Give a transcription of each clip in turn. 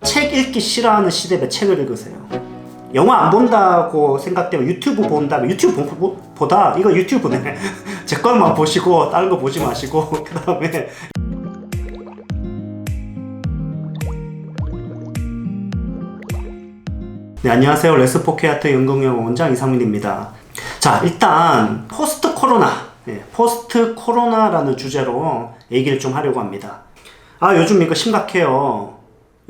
책 읽기 싫어하는 시대에 책을 읽으세요. 영화 안 본다고 생각되면 유튜브 본다면 유튜브 보다 이거 유튜브네. 제 것만 보시고 다른 거 보지 마시고 그 다음에 네, 안녕하세요. 레스포케아트 연극영어 원장 이상민입니다. 자, 일단 포스트 코로나라는 주제로 얘기를 좀 하려고 합니다. 요즘 이거 심각해요.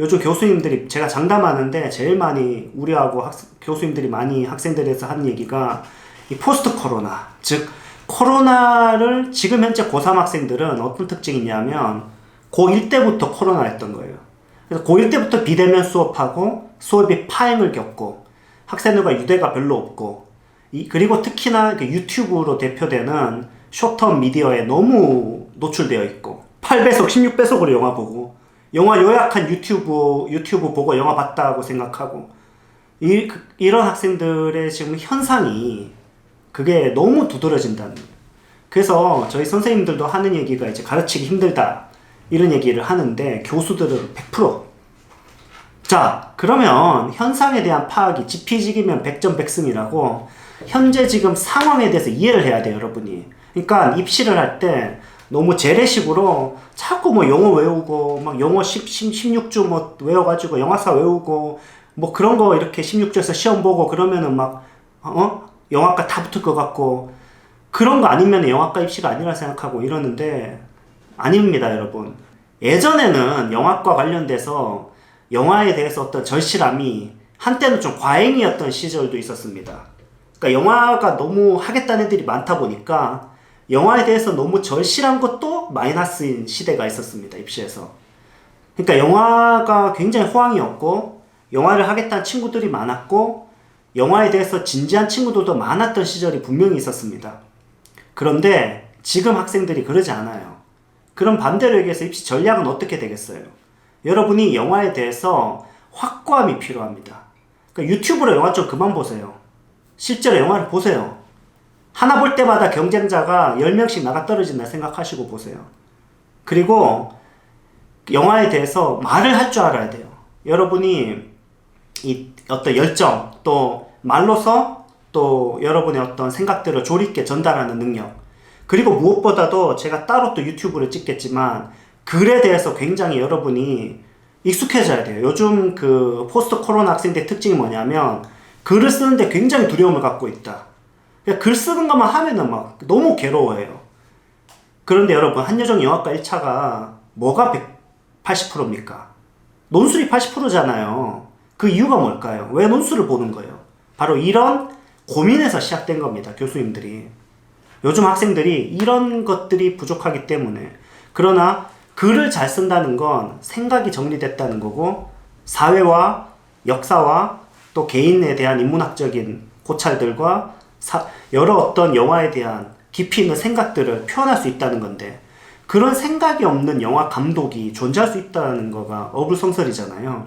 요즘 교수님들이 제가 장담하는데 제일 많이 우려하고 교수님들이 많이 학생들에서 하는 얘기가 이 포스트 코로나, 즉 코로나를 지금 현재 고3 학생들은 어떤 특징이 있냐면 고1 때부터 코로나였던 거예요. 그래서 고1 때부터 비대면 수업하고 수업이 파행을 겪고 학생들과 유대가 별로 없고 그리고 특히나 그 유튜브로 대표되는 숏텀 미디어에 너무 노출되어 있고 8배속, 16배속으로 영화 보고 영화 요약한 유튜브 보고 영화 봤다고 생각하고 이런 학생들의 지금 현상이 그게 너무 두드러진다는 거예요. 그래서 저희 선생님들도 하는 얘기가 이제 가르치기 힘들다 이런 얘기를 하는데 교수들은 100%. 자, 그러면 현상에 대한 파악이 지피지기면 백전백승이라고 현재 지금 상황에 대해서 이해를 해야 돼요, 여러분이. 그러니까 입시를 할 때 너무 재래식으로 자꾸 뭐 영어 외우고 막 영어 16주 뭐 외워가지고 영화사 외우고 뭐 그런 거 이렇게 16주에서 시험 보고 그러면은 막 영화과 다 붙을 것 같고 그런 거 아니면 영화과 입시가 아니라 생각하고 이러는데 아닙니다, 여러분. 예전에는 영화과 관련돼서 영화에 대해서 어떤 절실함이 한때는 좀 과잉이었던 시절도 있었습니다. 그러니까 영화가 너무 하겠다는 애들이 많다 보니까 영화에 대해서 너무 절실한 것도 마이너스인 시대가 있었습니다, 입시에서. 그러니까 영화가 굉장히 호황이었고 영화를 하겠다는 친구들이 많았고 영화에 대해서 진지한 친구들도 많았던 시절이 분명히 있었습니다. 그런데 지금 학생들이 그러지 않아요. 그럼 반대로 얘기해서 입시 전략은 어떻게 되겠어요? 여러분이 영화에 대해서 확고함이 필요합니다. 그러니까 유튜브로 영화 좀 그만 보세요. 실제로 영화를 보세요. 하나 볼 때마다 경쟁자가 10명씩 나가 떨어진다 생각하시고 보세요. 그리고 영화에 대해서 말을 할 줄 알아야 돼요. 여러분이 이 어떤 열정, 또 말로서 또 여러분의 어떤 생각들을 조리 있게 전달하는 능력, 그리고 무엇보다도 제가 따로 또 유튜브를 찍겠지만 글에 대해서 굉장히 여러분이 익숙해져야 돼요. 요즘 그 포스트 코로나 학생들의 특징이 뭐냐면 글을 쓰는데 굉장히 두려움을 갖고 있다. 글 쓰는 것만 하면은 막 너무 괴로워해요. 그런데 여러분, 한여정 영화과 1차가 뭐가 180%입니까? 논술이 80%잖아요. 그 이유가 뭘까요? 왜 논술을 보는 거예요? 바로 이런 고민에서 시작된 겁니다, 교수님들이. 요즘 학생들이 이런 것들이 부족하기 때문에. 그러나 글을 잘 쓴다는 건 생각이 정리됐다는 거고 사회와 역사와 또 개인에 대한 인문학적인 고찰들과 여러 어떤 영화에 대한 깊이 있는 생각들을 표현할 수 있다는 건데 그런 생각이 없는 영화 감독이 존재할 수 있다는 거가 어불성설이잖아요.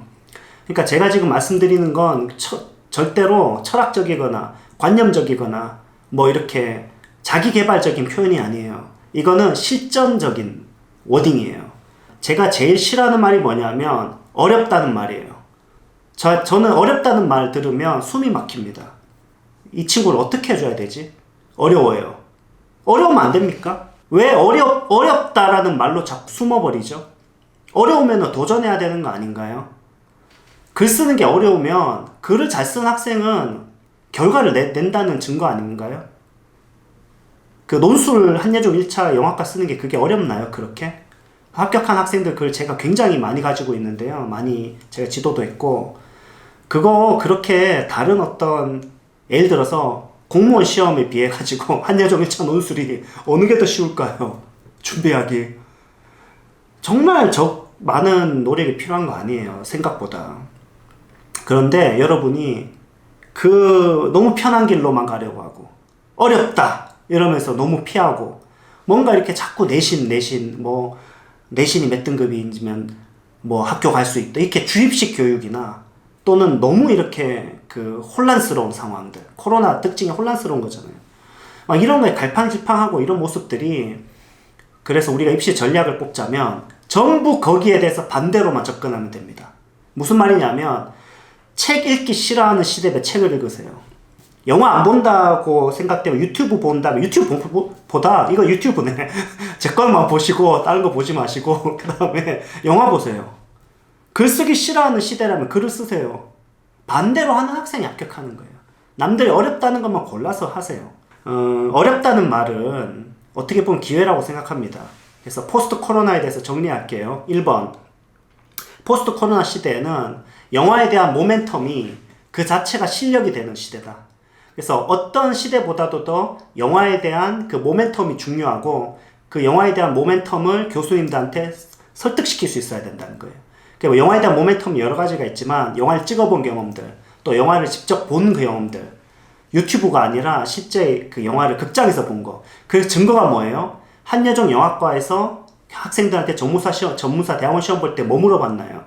그러니까 제가 지금 말씀드리는 건 절대로 철학적이거나 관념적이거나 뭐 이렇게 자기개발적인 표현이 아니에요. 이거는 실전적인 워딩이에요. 제가 제일 싫어하는 말이 뭐냐면 어렵다는 말이에요. 저는 어렵다는 말 들으면 숨이 막힙니다. 이 친구를 어떻게 해줘야 되지? 어려워요. 어려우면 안 됩니까? 왜 어렵다라는 말로 자꾸 숨어버리죠? 어려우면 도전해야 되는 거 아닌가요? 글 쓰는 게 어려우면 글을 잘 쓰는 학생은 결과를 낸다는 증거 아닌가요? 그 논술 한예종 1차 영화과 쓰는 게 그게 어렵나요? 그렇게? 합격한 학생들 글 제가 굉장히 많이 가지고 있는데요. 많이 제가 지도도 했고 그거 그렇게 다른 어떤 예를 들어서 공무원 시험에 비해 가지고 한예종 1차 논술이 어느 게 더 쉬울까요? 준비하기. 정말 많은 노력이 필요한 거 아니에요, 생각보다. 그런데 여러분이 너무 편한 길로만 가려고 하고 어렵다 이러면서 너무 피하고 뭔가 이렇게 자꾸 내신이 몇 등급이면 뭐 학교 갈 수 있다 이렇게 주입식 교육이나 또는 너무 이렇게 그 혼란스러운 상황들, 코로나 특징이 혼란스러운 거잖아요. 막 이런 거에 갈팡질팡하고 이런 모습들이, 그래서 우리가 입시 전략을 뽑자면 전부 거기에 대해서 반대로만 접근하면 됩니다. 무슨 말이냐면 책 읽기 싫어하는 시대에 책을 읽으세요. 영화 안 본다고 생각되면 유튜브 본다면 유튜브 보다 이거 유튜브네. 제 것만 보시고 다른 거 보지 마시고 그 다음에 영화 보세요. 글 쓰기 싫어하는 시대라면 글을 쓰세요. 반대로 하는 학생이 합격하는 거예요. 남들이 어렵다는 것만 골라서 하세요. 어렵다는 말은 어떻게 보면 기회라고 생각합니다. 그래서 포스트 코로나에 대해서 정리할게요. 1번, 포스트 코로나 시대에는 영화에 대한 모멘텀이 그 자체가 실력이 되는 시대다. 그래서 어떤 시대보다도 더 영화에 대한 그 모멘텀이 중요하고 그 영화에 대한 모멘텀을 교수님들한테 설득시킬 수 있어야 된다는 거예요. 그러니까 영화에 대한 모멘텀이 여러 가지가 있지만 영화를 찍어본 경험들, 또 영화를 직접 본 그 경험들, 유튜브가 아니라 실제 그 영화를 극장에서 본 거. 그 증거가 뭐예요? 한여종 영화과에서 학생들한테 전무사 대학원 시험 볼 때 뭐 물어봤나요?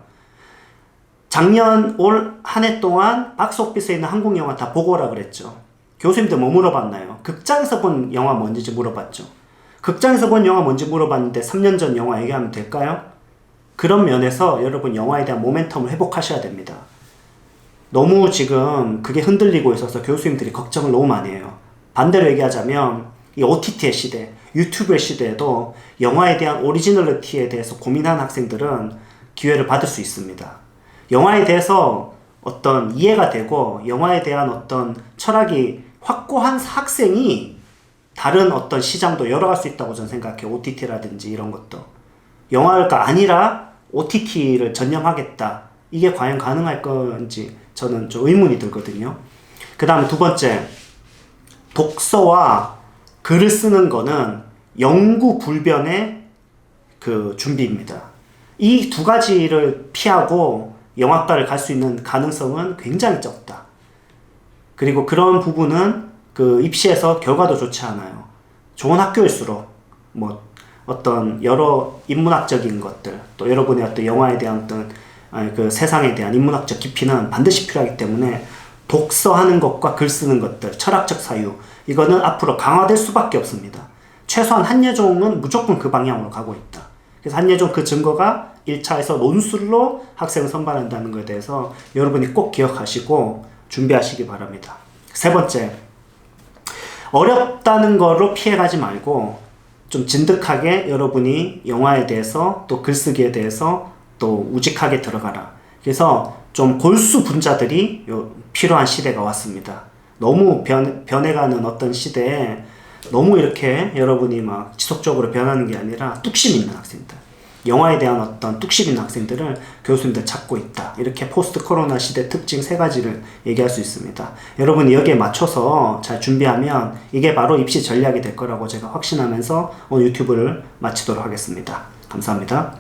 작년 올 한 해 동안 박스오피스에 있는 한국 영화 다 보고 오라 그랬죠. 교수님들 뭐 물어봤나요? 극장에서 본 영화 뭔지 물어봤죠. 극장에서 본 영화 뭔지 물어봤는데 3년 전 영화 얘기하면 될까요? 그런 면에서 여러분 영화에 대한 모멘텀을 회복하셔야 됩니다. 너무 지금 그게 흔들리고 있어서 교수님들이 걱정을 너무 많이 해요. 반대로 얘기하자면 이 OTT의 시대, 유튜브의 시대에도 영화에 대한 오리지널리티에 대해서 고민하는 학생들은 기회를 받을 수 있습니다. 영화에 대해서 어떤 이해가 되고 영화에 대한 어떤 철학이 확고한 학생이 다른 어떤 시장도 열어갈 수 있다고 저는 생각해요. OTT라든지 이런 것도. 영화가 아니라 OTT를 전념하겠다. 이게 과연 가능할 건지 저는 좀 의문이 들거든요. 그 다음에 두 번째, 독서와 글을 쓰는 거는 영구 불변의 그 준비입니다. 이 두 가지를 피하고 영화과를 갈 수 있는 가능성은 굉장히 적다. 그리고 그런 부분은 그 입시에서 결과도 좋지 않아요. 좋은 학교일수록 뭐 어떤 여러 인문학적인 것들, 또 여러분의 어떤 영화에 대한 어떤 그 세상에 대한 인문학적 깊이는 반드시 필요하기 때문에 독서하는 것과 글 쓰는 것들, 철학적 사유, 이거는 앞으로 강화될 수밖에 없습니다. 최소한 한예종은 무조건 그 방향으로 가고 있다. 그래서 한예종 그 증거가 1차에서 논술로 학생을 선발한다는 것에 대해서 여러분이 꼭 기억하시고 준비하시기 바랍니다. 세 번째, 어렵다는 거로 피해가지 말고 좀 진득하게 여러분이 영화에 대해서 또 글쓰기에 대해서 또 우직하게 들어가라. 그래서 좀 골수 분자들이 필요한 시대가 왔습니다. 너무 변해가는 어떤 시대에 너무 이렇게 여러분이 막 지속적으로 변하는 게 아니라 뚝심 있는 학생들, 영화에 대한 어떤 뚝심 있는 학생들을 교수님들 찾고 있다. 이렇게 포스트 코로나 시대 특징 세 가지를 얘기할 수 있습니다. 여러분이 여기에 맞춰서 잘 준비하면 이게 바로 입시 전략이 될 거라고 제가 확신하면서 오늘 유튜브를 마치도록 하겠습니다. 감사합니다.